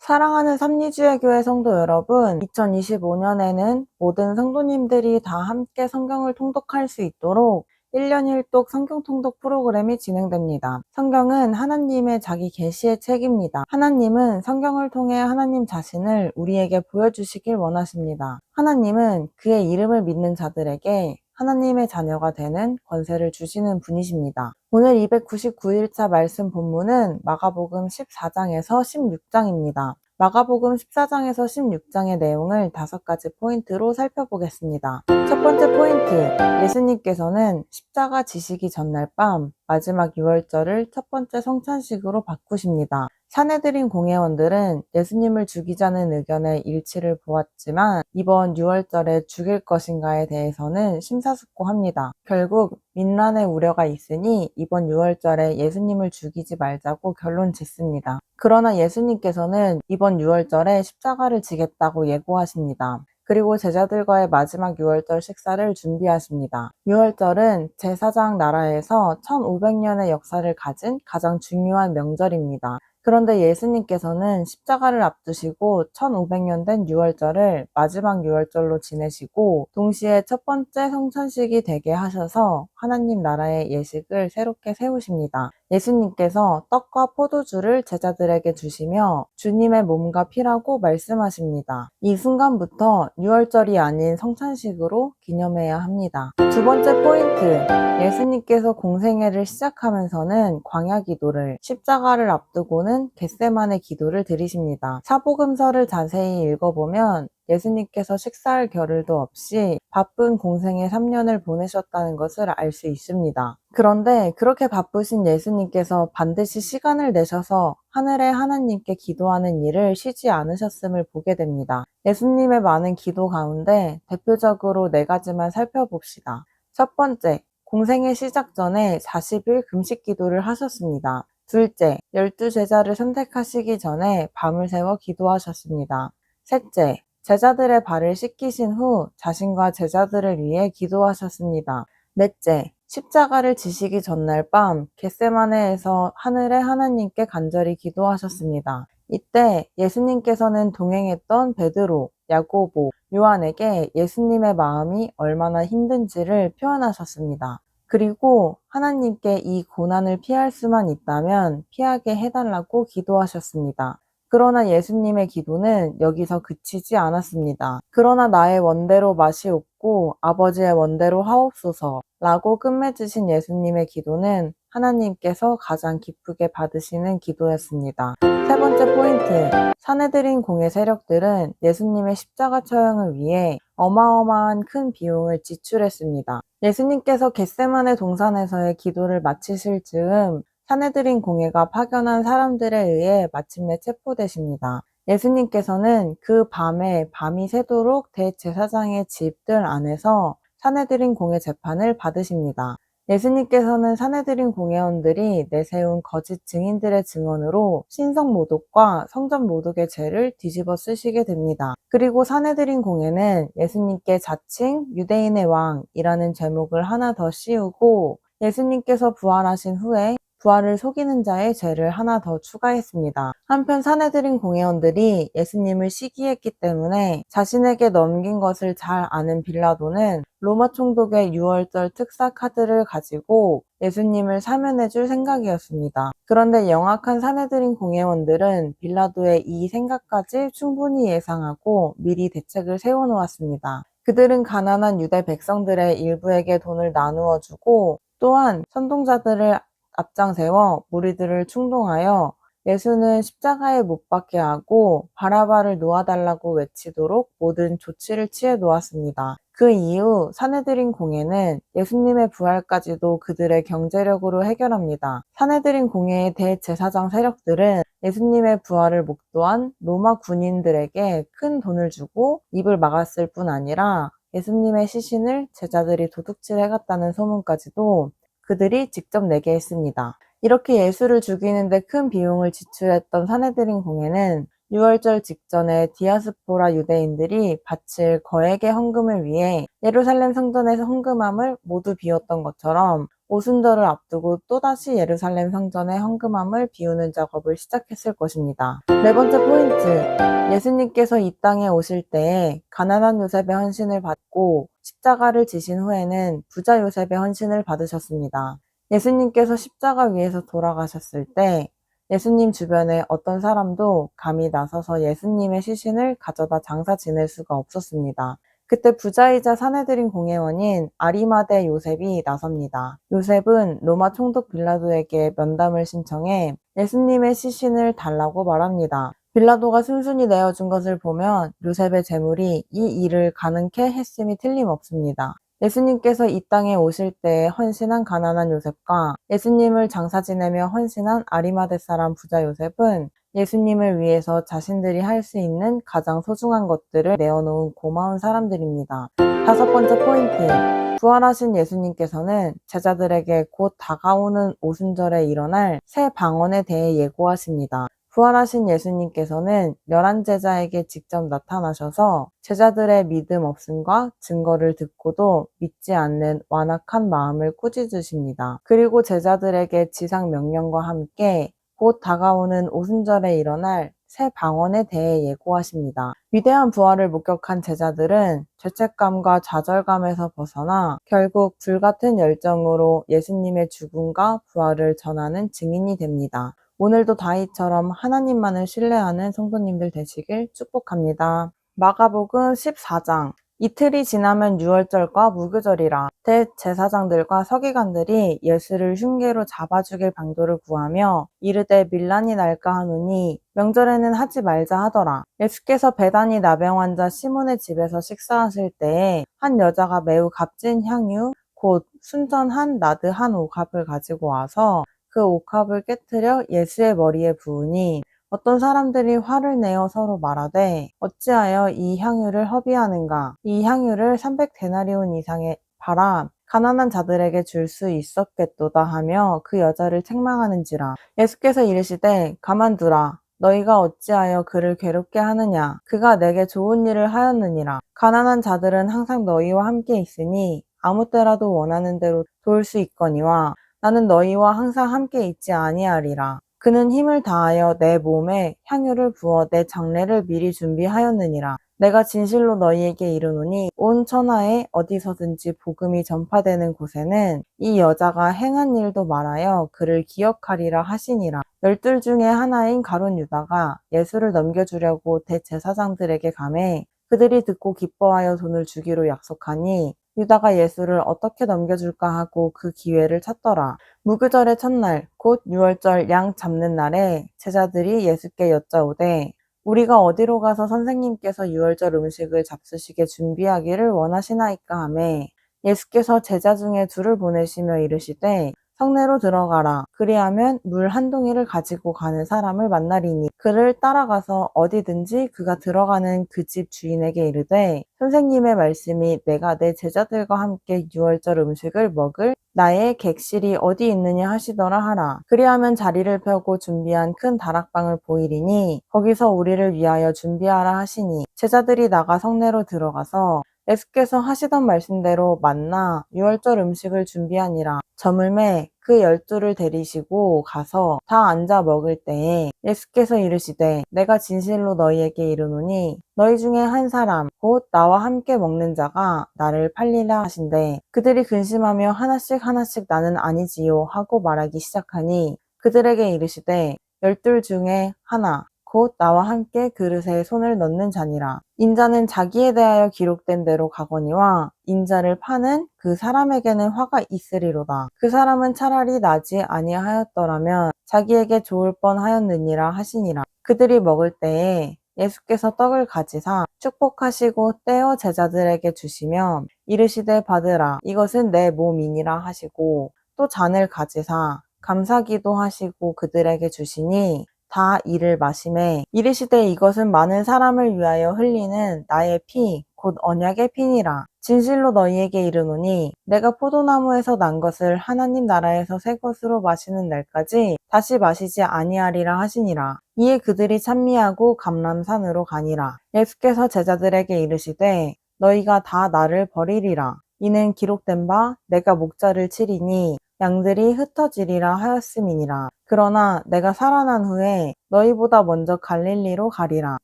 사랑하는 삼리주의교회 성도 여러분, 2025년에는 모든 성도님들이 다 함께 성경을 통독할 수 있도록 1년 1독 성경 통독 프로그램이 진행됩니다. 성경은 하나님의 자기 계시의 책입니다. 하나님은 성경을 통해 하나님 자신을 우리에게 보여주시길 원하십니다. 하나님은 그의 이름을 믿는 자들에게 하나님의 자녀가 되는 권세를 주시는 분이십니다. 오늘 299일차 말씀 본문은 마가복음 14장에서 16장입니다. 마가복음 14장에서 16장의 내용을 5가지 포인트로 살펴보겠습니다. 첫 번째 포인트, 예수님께서는 십자가 지시기 전날 밤 마지막 유월절을 첫 번째 성찬식으로 바꾸십니다. 사내들인 공회원들은 예수님을 죽이자는 의견의 일치를 보았지만 이번 유월절에 죽일 것인가에 대해서는 심사숙고합니다. 결국 민란의 우려가 있으니 이번 유월절에 예수님을 죽이지 말자고 결론 짓습니다. 그러나 예수님께서는 이번 유월절에 십자가를 지겠다고 예고하십니다. 그리고 제자들과의 마지막 유월절 식사를 준비하십니다. 유월절은 제사장 나라에서 1500년의 역사를 가진 가장 중요한 명절입니다. 그런데 예수님께서는 십자가를 앞두시고 1500년 된 유월절을 마지막 유월절로 지내시고 동시에 첫 번째 성찬식이 되게 하셔서 하나님 나라의 예식을 새롭게 세우십니다. 예수님께서 떡과 포도주를 제자들에게 주시며 주님의 몸과 피라고 말씀하십니다. 이 순간부터 유월절이 아닌 성찬식으로 기념해야 합니다. 두 번째 포인트, 예수님께서 공생애를 시작하면서는 광야 기도를, 십자가를 앞두고는 겟세마네 기도를 드리십니다. 사복음서를 자세히 읽어보면 예수님께서 식사할 겨를도 없이 바쁜 공생애 3년을 보내셨다는 것을 알 수 있습니다. 그런데 그렇게 바쁘신 예수님께서 반드시 시간을 내셔서 하늘의 하나님께 기도하는 일을 쉬지 않으셨음을 보게 됩니다. 예수님의 많은 기도 가운데 대표적으로 4가지만 살펴봅시다. 첫 번째, 공생애 시작 전에 40일 금식 기도를 하셨습니다. 둘째, 12제자를 선택하시기 전에 밤을 새워 기도하셨습니다. 셋째, 제자들의 발을 씻기신 후 자신과 제자들을 위해 기도하셨습니다. 넷째, 십자가를 지시기 전날 밤 겟세마네에서 하늘의 하나님께 간절히 기도하셨습니다. 이때 예수님께서는 동행했던 베드로, 야고보, 요한에게 예수님의 마음이 얼마나 힘든지를 표현하셨습니다. 그리고 하나님께 이 고난을 피할 수만 있다면 피하게 해달라고 기도하셨습니다. 그러나 예수님의 기도는 여기서 그치지 않았습니다. 그러나 나의 원대로 마시옵고 아버지의 원대로 하옵소서 라고 끝맺으신 예수님의 기도는 하나님께서 가장 기쁘게 받으시는 기도였습니다. 세 번째 포인트, 사내들인 공의 세력들은 예수님의 십자가 처형을 위해 어마어마한 큰 비용을 지출했습니다. 예수님께서 겟세마네 동산에서의 기도를 마치실 즈음 사내들인 공회가 파견한 사람들에 의해 마침내 체포되십니다. 예수님께서는 그 밤에 밤이 새도록 대제사장의 집들 안에서 사내들인 공회 재판을 받으십니다. 예수님께서는 사내들인 공회원들이 내세운 거짓 증인들의 증언으로 신성 모독과 성전 모독의 죄를 뒤집어 쓰시게 됩니다. 그리고 사내들인 공회는 예수님께 자칭 유대인의 왕이라는 제목을 하나 더 씌우고 예수님께서 부활하신 후에 부활을 속이는 자의 죄를 하나 더 추가했습니다. 한편 사내들인 공회원들이 예수님을 시기했기 때문에 자신에게 넘긴 것을 잘 아는 빌라도는 로마 총독의 유월절 특사 카드를 가지고 예수님을 사면해줄 생각이었습니다. 그런데 영악한 사내들인 공회원들은 빌라도의 이 생각까지 충분히 예상하고 미리 대책을 세워놓았습니다. 그들은 가난한 유대 백성들의 일부에게 돈을 나누어 주고 또한 선동자들을 앞장세워 무리들을 충동하여 예수는 십자가에 못 박게 하고 바라바를 놓아달라고 외치도록 모든 조치를 취해 놓았습니다. 그 이후 사내들인 공회는 예수님의 부활까지도 그들의 경제력으로 해결합니다. 사내들인 공회의 대제사장 세력들은 예수님의 부활을 목도한 로마 군인들에게 큰 돈을 주고 입을 막았을 뿐 아니라 예수님의 시신을 제자들이 도둑질해갔다는 소문까지도 그들이 직접 내게 했습니다. 이렇게 예수를 죽이는데 큰 비용을 지출했던 사내들인 공회는 유월절 직전에 디아스포라 유대인들이 바칠 거액의 헌금을 위해 예루살렘 성전에서 헌금함을 모두 비웠던 것처럼 오순절을 앞두고 또다시 예루살렘 성전의 헌금함을 비우는 작업을 시작했을 것입니다. 네 번째 포인트, 예수님께서 이 땅에 오실 때에 가난한 요셉의 헌신을 받고 십자가를 지신 후에는 부자 요셉의 헌신을 받으셨습니다. 예수님께서 십자가 위에서 돌아가셨을 때 예수님 주변에 어떤 사람도 감히 나서서 예수님의 시신을 가져다 장사 지낼 수가 없었습니다. 그때 부자이자 사내들인 공회원인 아리마대 요셉이 나섭니다. 요셉은 로마 총독 빌라도에게 면담을 신청해 예수님의 시신을 달라고 말합니다. 빌라도가 순순히 내어준 것을 보면 요셉의 재물이 이 일을 가능케 했음이 틀림없습니다. 예수님께서 이 땅에 오실 때에 헌신한 가난한 요셉과 예수님을 장사 지내며 헌신한 아리마대 사람 부자 요셉은 예수님을 위해서 자신들이 할 수 있는 가장 소중한 것들을 내어놓은 고마운 사람들입니다. 다섯 번째 포인트, 부활하신 예수님께서는 제자들에게 곧 다가오는 오순절에 일어날 새 방언에 대해 예고하십니다. 부활하신 예수님께서는 11제자에게 직접 나타나셔서 제자들의 믿음 없음과 증거를 듣고도 믿지 않는 완악한 마음을 꾸짖으십니다. 그리고 제자들에게 지상 명령과 함께 곧 다가오는 오순절에 일어날 새 방언에 대해 예고하십니다. 위대한 부활을 목격한 제자들은 죄책감과 좌절감에서 벗어나 결국 불같은 열정으로 예수님의 죽음과 부활을 전하는 증인이 됩니다. 오늘도 다윗처럼 하나님만을 신뢰하는 성도님들 되시길 축복합니다. 마가복음 14장, 이틀이 지나면 유월절과 무교절이라. 대제사장들과 서기관들이 예수를 흉계로 잡아 죽일 방도를 구하며 이르되 밀란이 날까 하노니 명절에는 하지 말자 하더라. 예수께서 베다니 나병 환자 시몬의 집에서 식사하실 때에 한 여자가 매우 값진 향유 곧 순전 한 나드 한 옥합을 가지고 와서 그 옥합을 깨트려 예수의 머리에 부으니 어떤 사람들이 화를 내어 서로 말하되 어찌하여 이 향유를 허비하는가? 이 향유를 300데나리온 이상에 팔아 가난한 자들에게 줄 수 있었겠도다 하며 그 여자를 책망하는지라. 예수께서 이르시되 가만두라. 너희가 어찌하여 그를 괴롭게 하느냐? 그가 내게 좋은 일을 하였느니라. 가난한 자들은 항상 너희와 함께 있으니 아무 때라도 원하는 대로 도울 수 있거니와 나는 너희와 항상 함께 있지 아니하리라. 그는 힘을 다하여 내 몸에 향유를 부어 내 장례를 미리 준비하였느니라. 내가 진실로 너희에게 이르노니 온 천하에 어디서든지 복음이 전파되는 곳에는 이 여자가 행한 일도 말하여 그를 기억하리라 하시니라. 12 중에 하나인 가룟 유다가 예수를 넘겨주려고 대제사장들에게 가매 그들이 듣고 기뻐하여 돈을 주기로 약속하니 유다가 예수를 어떻게 넘겨줄까 하고 그 기회를 찾더라. 무교절의 첫날 곧 유월절 양 잡는 날에 제자들이 예수께 여짜오되 우리가 어디로 가서 선생님께서 유월절 음식을 잡수시게 준비하기를 원하시나이까 하매 예수께서 제자 중에 둘을 보내시며 이르시되 성내로 들어가라. 그리하면 물 한 동이를 가지고 가는 사람을 만나리니 그를 따라가서 어디든지 그가 들어가는 그 집 주인에게 이르되 선생님의 말씀이 내가 내 제자들과 함께 유월절 음식을 먹을 나의 객실이 어디 있느냐 하시더라 하라. 그리하면 자리를 펴고 준비한 큰 다락방을 보이리니 거기서 우리를 위하여 준비하라 하시니 제자들이 나가 성내로 들어가서 예수께서 하시던 말씀대로 만나 유월절 음식을 준비하니라. 저물매 그 12를 데리시고 가서 다 앉아 먹을 때에 예수께서 이르시되 내가 진실로 너희에게 이르노니 너희 중에 한 사람 곧 나와 함께 먹는 자가 나를 팔리라 하신대 그들이 근심하며 하나씩 하나씩 나는 아니지요 하고 말하기 시작하니 그들에게 이르시되 12 중에 하나 곧 나와 함께 그릇에 손을 넣는 자니라. 인자는 자기에 대하여 기록된 대로 가거니와 인자를 파는 그 사람에게는 화가 있으리로다. 그 사람은 차라리 나지 아니하였더라면 자기에게 좋을 뻔하였느니라 하시니라. 그들이 먹을 때에 예수께서 떡을 가지사 축복하시고 떼어 제자들에게 주시며 이르시되 받으라 이것은 내 몸이니라 하시고 또 잔을 가지사 감사기도 하시고 그들에게 주시니 다 이를 마시매 이르시되 이것은 많은 사람을 위하여 흘리는 나의 피 곧 언약의 피니라. 진실로 너희에게 이르노니 내가 포도나무에서 난 것을 하나님 나라에서 새 것으로 마시는 날까지 다시 마시지 아니하리라 하시니라. 이에 그들이 찬미하고 감람산으로 가니라. 예수께서 제자들에게 이르시되 너희가 다 나를 버리리라. 이는 기록된 바 내가 목자를 치리니 양들이 흩어지리라 하였음이니라. 그러나 내가 살아난 후에 너희보다 먼저 갈릴리로 가리라.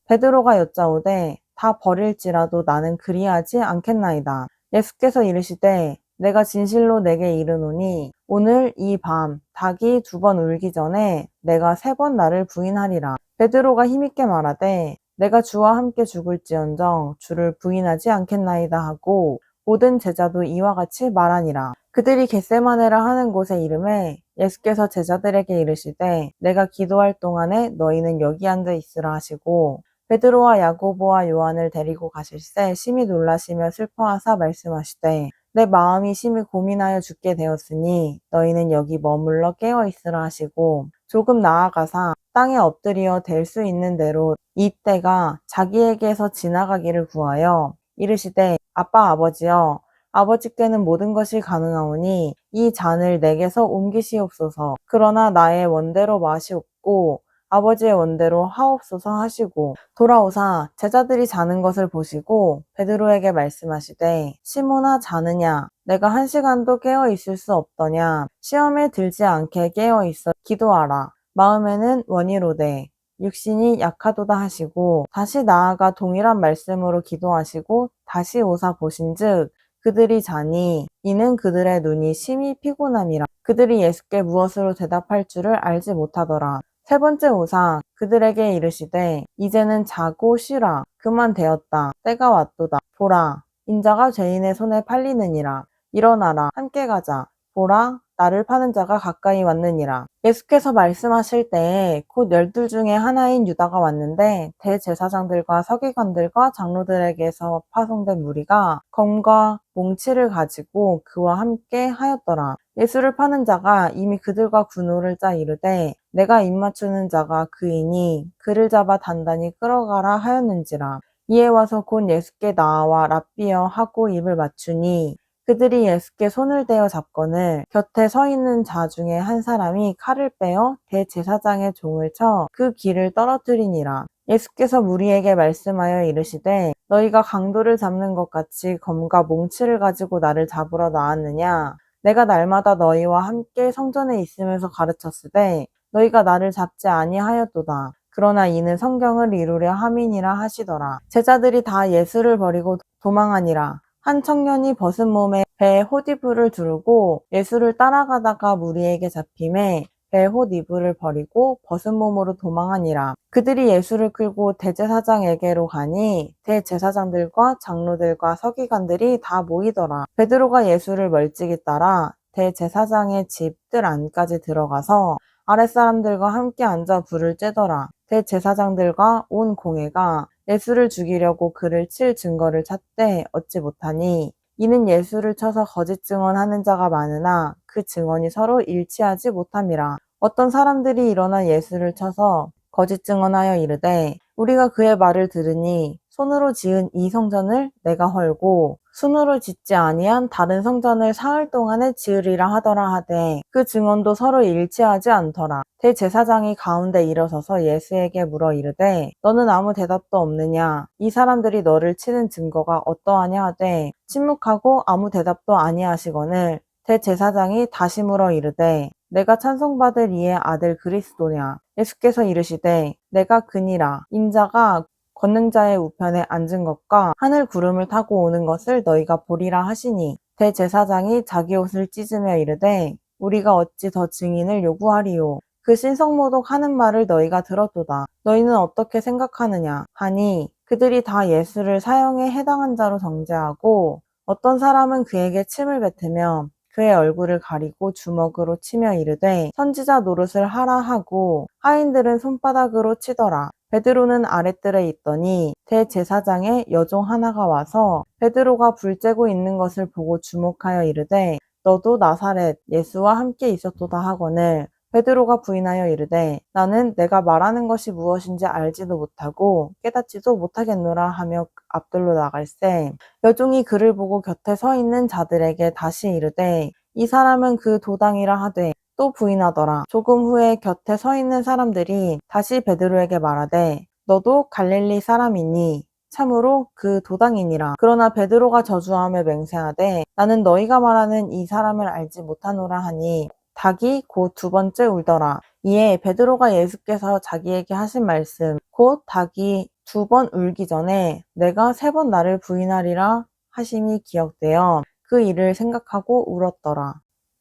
베드로가 여짜오되 다 버릴지라도 나는 그리하지 않겠나이다. 예수께서 이르시되 내가 진실로 내게 이르노니 오늘 이 밤 닭이 2번 울기 전에 내가 3번 나를 부인하리라. 베드로가 힘있게 말하되 내가 주와 함께 죽을지언정 주를 부인하지 않겠나이다 하고 모든 제자도 이와 같이 말하니라. 그들이 겟세마네라 하는 곳에 이름에 예수께서 제자들에게 이르시되 내가 기도할 동안에 너희는 여기 앉아 있으라 하시고 베드로와 야고보와 요한을 데리고 가실새 심히 놀라시며 슬퍼하사 말씀하시되 내 마음이 심히 고민하여 죽게 되었으니 너희는 여기 머물러 깨어 있으라 하시고 조금 나아가사 땅에 엎드려 댈 수 있는 대로 이때가 자기에게서 지나가기를 구하여 이르시되 아빠 아버지여 아버지께는 모든 것이 가능하오니 이 잔을 내게서 옮기시옵소서. 그러나 나의 원대로 마시옵고 아버지의 원대로 하옵소서 하시고 돌아오사 제자들이 자는 것을 보시고 베드로에게 말씀하시되 시몬아 자느냐 내가 1시간도 깨어 있을 수 없더냐 시험에 들지 않게 깨어 있어 기도하라. 마음에는 원이로되 육신이 약하도다 하시고 다시 나아가 동일한 말씀으로 기도하시고 다시 오사 보신즉 그들이 자니 이는 그들의 눈이 심히 피곤함이라. 그들이 예수께 무엇으로 대답할 줄을 알지 못하더라. 3번째 오사 그들에게 이르시되 이제는 자고 쉬라. 그만 되었다. 때가 왔도다. 보라 인자가 죄인의 손에 팔리느니라. 일어나라 함께 가자. 보라 나를 파는 자가 가까이 왔느니라. 예수께서 말씀하실 때에 곧 12 중에 하나인 유다가 왔는데 대제사장들과 서기관들과 장로들에게서 파송된 무리가 검과 몽치를 가지고 그와 함께 하였더라. 예수를 파는 자가 이미 그들과 군호를 짜 이르되 내가 입맞추는 자가 그이니 그를 잡아 단단히 끌어가라 하였는지라. 이에 와서 곧 예수께 나와 랍비여 하고 입을 맞추니 그들이 예수께 손을 대어 잡거늘 곁에 서 있는 자 중에 한 사람이 칼을 빼어 대제사장의 종을 쳐 그 귀를 떨어뜨리니라. 예수께서 무리에게 말씀하여 이르시되 너희가 강도를 잡는 것 같이 검과 몽치를 가지고 나를 잡으러 나왔느냐. 내가 날마다 너희와 함께 성전에 있으면서 가르쳤으되 너희가 나를 잡지 아니하였도다. 그러나 이는 성경을 이루려 함이니라 하시더라. 제자들이 다 예수를 버리고 도망하니라. 한 청년이 벗은 몸에 배에 홑이불을 두르고 예수를 따라가다가 무리에게 잡힘에 배에 홑이불을 버리고 벗은 몸으로 도망하니라. 그들이 예수를 끌고 대제사장에게로 가니 대제사장들과 장로들과 서기관들이 다 모이더라. 베드로가 예수를 멀찍이 따라 대제사장의 집 뜰 안까지 들어가서 아랫사람들과 함께 앉아 불을 쬐더라. 대제사장들과 온 공회가 예수를 죽이려고 그를 칠 증거를 찾되 얻지 못하니 이는 예수를 쳐서 거짓 증언하는 자가 많으나 그 증언이 서로 일치하지 못함이라. 어떤 사람들이 일어나 예수를 쳐서 거짓 증언하여 이르되 우리가 그의 말을 들으니 손으로 지은 이 성전을 내가 헐고 손으로 짓지 아니한 다른 성전을 사흘 동안에 지으리라 하더라 하되 그 증언도 서로 일치하지 않더라. 대제사장이 가운데 일어서서 예수에게 물어 이르되 너는 아무 대답도 없느냐. 이 사람들이 너를 치는 증거가 어떠하냐 하되 침묵하고 아무 대답도 아니하시거늘 대제사장이 다시 물어 이르되 내가 찬송받을 이의 아들 그리스도냐. 예수께서 이르시되 내가 그니라. 인자가 권능자의 우편에 앉은 것과 하늘 구름을 타고 오는 것을 너희가 보리라 하시니 대제사장이 자기 옷을 찢으며 이르되 우리가 어찌 더 증인을 요구하리요. 그 신성모독 하는 말을 너희가 들었도다. 너희는 어떻게 생각하느냐 하니 그들이 다 예수를 사형에 해당한 자로 정죄하고 어떤 사람은 그에게 침을 뱉으며 그의 얼굴을 가리고 주먹으로 치며 이르되 선지자 노릇을 하라 하고 하인들은 손바닥으로 치더라. 베드로는 아랫뜰에 있더니 대제사장의 여종 하나가 와서 베드로가 불 쬐고 있는 것을 보고 주목하여 이르되 너도 나사렛 예수와 함께 있었도다 하거늘 베드로가 부인하여 이르되 나는 내가 말하는 것이 무엇인지 알지도 못하고 깨닫지도 못하겠노라 하며 앞들로 나갈새 여종이 그를 보고 곁에 서 있는 자들에게 다시 이르되 이 사람은 그 도당이라 하되 또 부인하더라. 조금 후에 곁에 서 있는 사람들이 다시 베드로에게 말하되 너도 갈릴리 사람이니 참으로 그 도당이니라. 그러나 베드로가 저주하며 맹세하되 나는 너희가 말하는 이 사람을 알지 못하노라 하니 닭이 곧 두 번째 울더라. 이에 베드로가 예수께서 자기에게 하신 말씀 곧 닭이 두 번 울기 전에 내가 세 번 나를 부인하리라 하심이 기억되어 그 일을 생각하고 울었더라.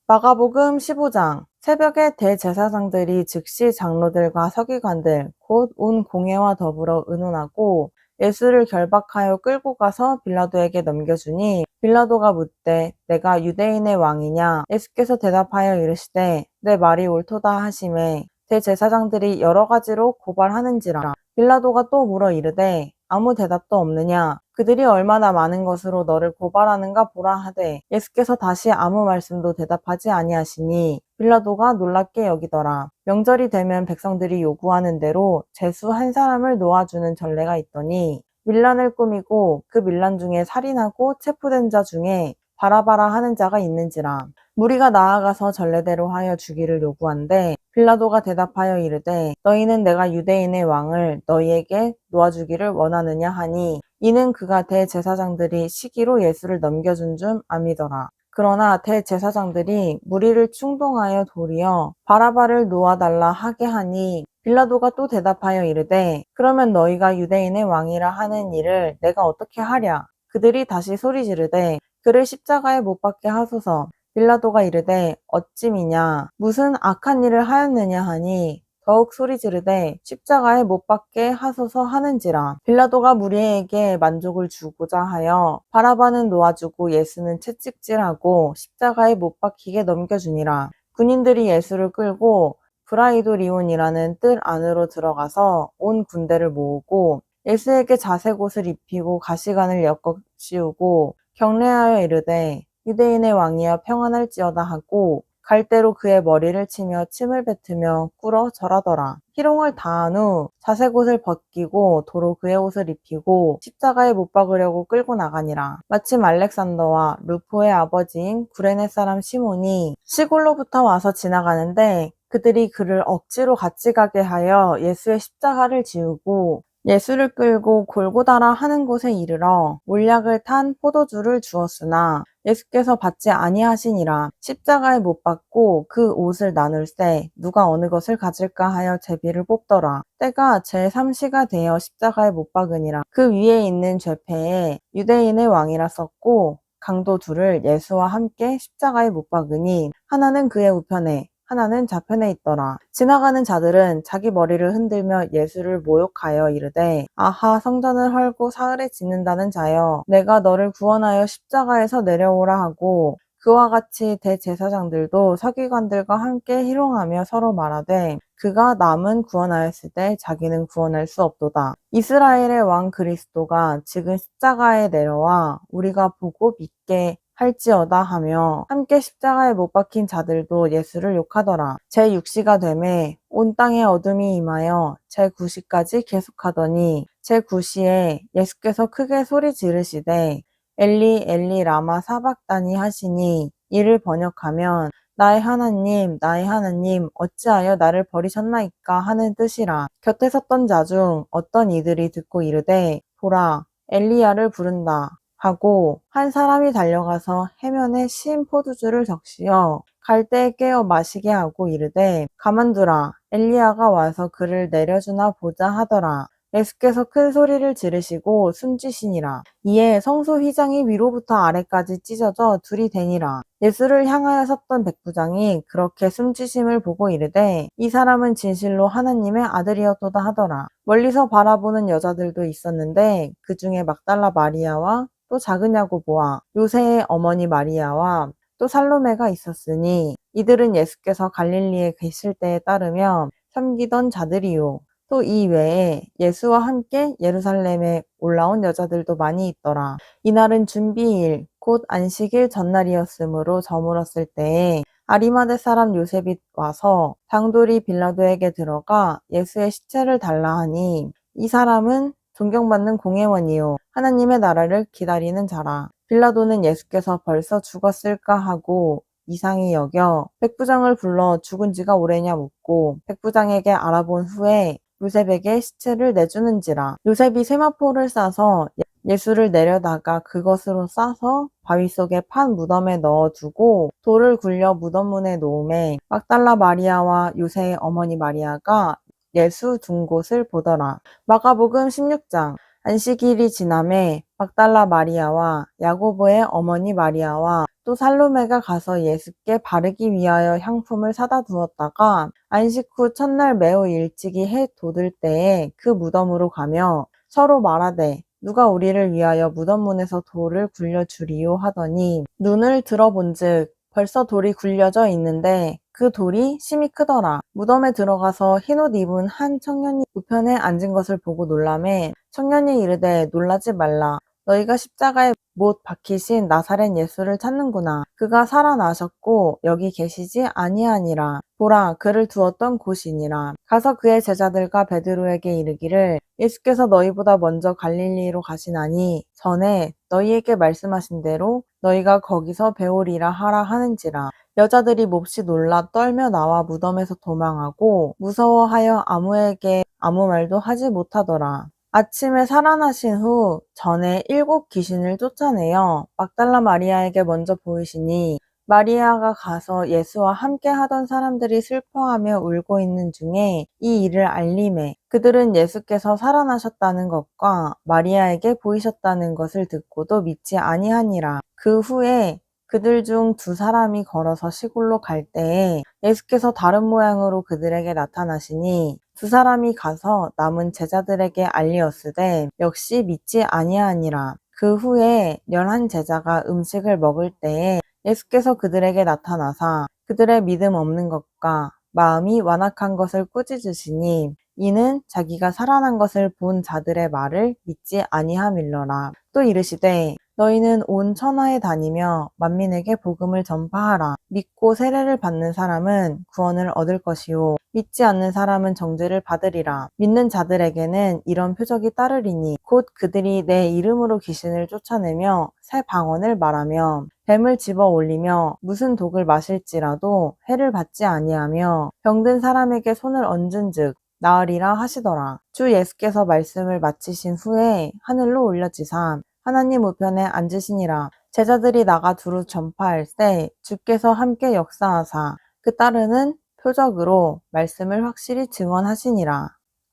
마가복음 15장. 새벽에 대제사장들이 즉시 장로들과 서기관들 곧 온 공회와 더불어 의논하고 예수를 결박하여 끌고 가서 빌라도에게 넘겨주니 빌라도가 묻되 내가 유대인의 왕이냐? 예수께서 대답하여 이르시되 내 말이 옳도다 하시매 대제사장들이 여러 가지로 고발하는지라. 빌라도가 또 물어 이르되 아무 대답도 없느냐? 그들이 얼마나 많은 것으로 너를 고발하는가 보라 하되 예수께서 다시 아무 말씀도 대답하지 아니하시니 빌라도가 놀랍게 여기더라. 명절이 되면 백성들이 요구하는 대로 죄수 한 사람을 놓아주는 전례가 있더니 밀란을 꾸미고 그 밀란 중에 살인하고 체포된 자 중에 바라바라 하는 자가 있는지라. 무리가 나아가서 전례대로 하여 주기를 요구한대 빌라도가 대답하여 이르되 너희는 내가 유대인의 왕을 너희에게 놓아주기를 원하느냐 하니 이는 그가 대제사장들이 시기로 예수를 넘겨준 줄 암이더라. 그러나 대제사장들이 무리를 충동하여 도리어 바라바를 놓아달라 하게 하니 빌라도가 또 대답하여 이르되 그러면 너희가 유대인의 왕이라 하는 일을 내가 어떻게 하랴? 그들이 다시 소리 지르되 그를 십자가에 못 박게 하소서. 빌라도가 이르되 어찌미냐 무슨 악한 일을 하였느냐 하니 더욱 소리 지르되 십자가에 못 박게 하소서 하는지라. 빌라도가 무리에게 만족을 주고자 하여 바라바는 놓아주고 예수는 채찍질하고 십자가에 못 박히게 넘겨주니라. 군인들이 예수를 끌고 브라이도리온이라는 뜰 안으로 들어가서 온 군대를 모으고 예수에게 자색 옷을 입히고 가시관을 엮어 씌우고 경례하여 이르되 유대인의 왕이여 평안할지어다 하고 갈대로 그의 머리를 치며 침을 뱉으며 꿇어 절하더라. 희롱을 다한 후 자색 옷을 벗기고 도로 그의 옷을 입히고 십자가에 못 박으려고 끌고 나가니라. 마침 알렉산더와 루포의 아버지인 구레네 사람 시몬이 시골로부터 와서 지나가는데 그들이 그를 억지로 같이 가게 하여 예수의 십자가를 지우고 예수를 끌고 골고다라 하는 곳에 이르러 몰약을 탄 포도주를 주었으나 예수께서 받지 아니하시니라. 십자가에 못 박고 그 옷을 나눌세 누가 어느 것을 가질까 하여 제비를 뽑더라. 때가 제3시가 되어 십자가에 못 박으니라. 그 위에 있는 죄패에 유대인의 왕이라 썼고 강도 둘을 예수와 함께 십자가에 못 박으니 하나는 그의 우편에 하나는 좌편에 있더라. 지나가는 자들은 자기 머리를 흔들며 예수를 모욕하여 이르되 아하 성전을 헐고 사흘에 짓는다는 자여 내가 너를 구원하여 십자가에서 내려오라 하고 그와 같이 대제사장들도 서기관들과 함께 희롱하며 서로 말하되 그가 남은 구원하였을 때 자기는 구원할 수 없도다. 이스라엘의 왕 그리스도가 지금 십자가에 내려와 우리가 보고 믿게 할지어다 하며 함께 십자가에 못 박힌 자들도 예수를 욕하더라. 제6시가 되매 온 땅에 어둠이 임하여 제9시까지 계속하더니 제9시에 예수께서 크게 소리 지르시되 엘리 엘리 라마 사박다니 하시니 이를 번역하면 나의 하나님 어찌하여 나를 버리셨나이까 하는 뜻이라. 곁에 섰던 자 중 어떤 이들이 듣고 이르되 보라 엘리야를 부른다 하고 한 사람이 달려가서 해면에 신 포도주를 적시어 갈대에 깨어 마시게 하고 이르되 가만두라 엘리야가 와서 그를 내려주나 보자 하더라. 예수께서 큰 소리를 지르시고 숨지시니라. 이에 성소 휘장이 위로부터 아래까지 찢어져 둘이 되니라. 예수를 향하여 섰던 백부장이 그렇게 숨지심을 보고 이르되 이 사람은 진실로 하나님의 아들이었도다 하더라. 멀리서 바라보는 여자들도 있었는데 그 중에 막달라 마리아와 또 작은 야고보와 요새의 어머니 마리아와 또 살로메가 있었으니 이들은 예수께서 갈릴리에 계실 때에 따르며 섬기던 자들이요. 또 이 외에 예수와 함께 예루살렘에 올라온 여자들도 많이 있더라. 이날은 준비일 곧 안식일 전날이었으므로 저물었을 때에 아리마대 사람 요셉이 와서 장돌이 빌라도에게 들어가 예수의 시체를 달라 하니 이 사람은 존경받는 공회원이요 하나님의 나라를 기다리는 자라. 빌라도는 예수께서 벌써 죽었을까 하고 이상히 여겨 백부장을 불러 죽은 지가 오래냐 묻고 백부장에게 알아본 후에 요셉에게 시체를 내주는지라. 요셉이 세마포를 싸서 예수를 내려다가 그것으로 싸서 바위 속에 판 무덤에 넣어두고 돌을 굴려 무덤 문에 놓음에 막달라 마리아와 요새의 어머니 마리아가 예수 둔 곳을 보더라. 마가복음 16장. 안식일이 지남에 막달라 마리아와 야고보의 어머니 마리아와 또 살로메가 가서 예수께 바르기 위하여 향품을 사다 두었다가 안식 후 첫날 매우 일찍이 해 돋을 때에 그 무덤으로 가며 서로 말하되 누가 우리를 위하여 무덤 문에서 돌을 굴려주리요 하더니 눈을 들어본즉 벌써 돌이 굴려져 있는데 그 돌이 심히 크더라. 무덤에 들어가서 흰옷 입은 한 청년이 우편에 앉은 것을 보고 놀라매 청년이 이르되 놀라지 말라. 너희가 십자가에 못 박히신 나사렛 예수를 찾는구나. 그가 살아나셨고 여기 계시지 아니하니라. 보라, 그를 두었던 곳이니라. 가서 그의 제자들과 베드로에게 이르기를 예수께서 너희보다 먼저 갈릴리로 가시나니 전에 너희에게 말씀하신 대로 너희가 거기서 배우리라 하라 하는지라. 여자들이 몹시 놀라 떨며 나와 무덤에서 도망하고 무서워하여 아무에게 아무 말도 하지 못하더라. 아침에 살아나신 후 전에 7 귀신을 쫓아내어 막달라 마리아에게 먼저 보이시니 마리아가 가서 예수와 함께 하던 사람들이 슬퍼하며 울고 있는 중에 이 일을 알림해 그들은 예수께서 살아나셨다는 것과 마리아에게 보이셨다는 것을 듣고도 믿지 아니하니라. 그 후에 그들 중 2 사람이 걸어서 시골로 갈 때에 예수께서 다른 모양으로 그들에게 나타나시니 2 사람이 가서 남은 제자들에게 알리었으되 역시 믿지 아니하니라. 그 후에 11 제자가 음식을 먹을 때에 예수께서 그들에게 나타나사 그들의 믿음 없는 것과 마음이 완악한 것을 꾸짖으시니 이는 자기가 살아난 것을 본 자들의 말을 믿지 아니함일러라. 또 이르시되 너희는 온 천하에 다니며 만민에게 복음을 전파하라. 믿고 세례를 받는 사람은 구원을 얻을 것이요 믿지 않는 사람은 정죄를 받으리라. 믿는 자들에게는 이런 표적이 따르리니 곧 그들이 내 이름으로 귀신을 쫓아내며 새 방언을 말하며 뱀을 집어 올리며 무슨 독을 마실지라도 해를 받지 아니하며 병든 사람에게 손을 얹은즉 나으리라 하시더라. 주 예수께서 말씀을 마치신 후에 하늘로 올려지사 하나님 우편에 앉으시니라. 제자들이 나가 두루 전파할세 주께서 함께 역사하사 그 따르는 표적으로 말씀을 확실히 증언하시니라.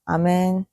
아멘.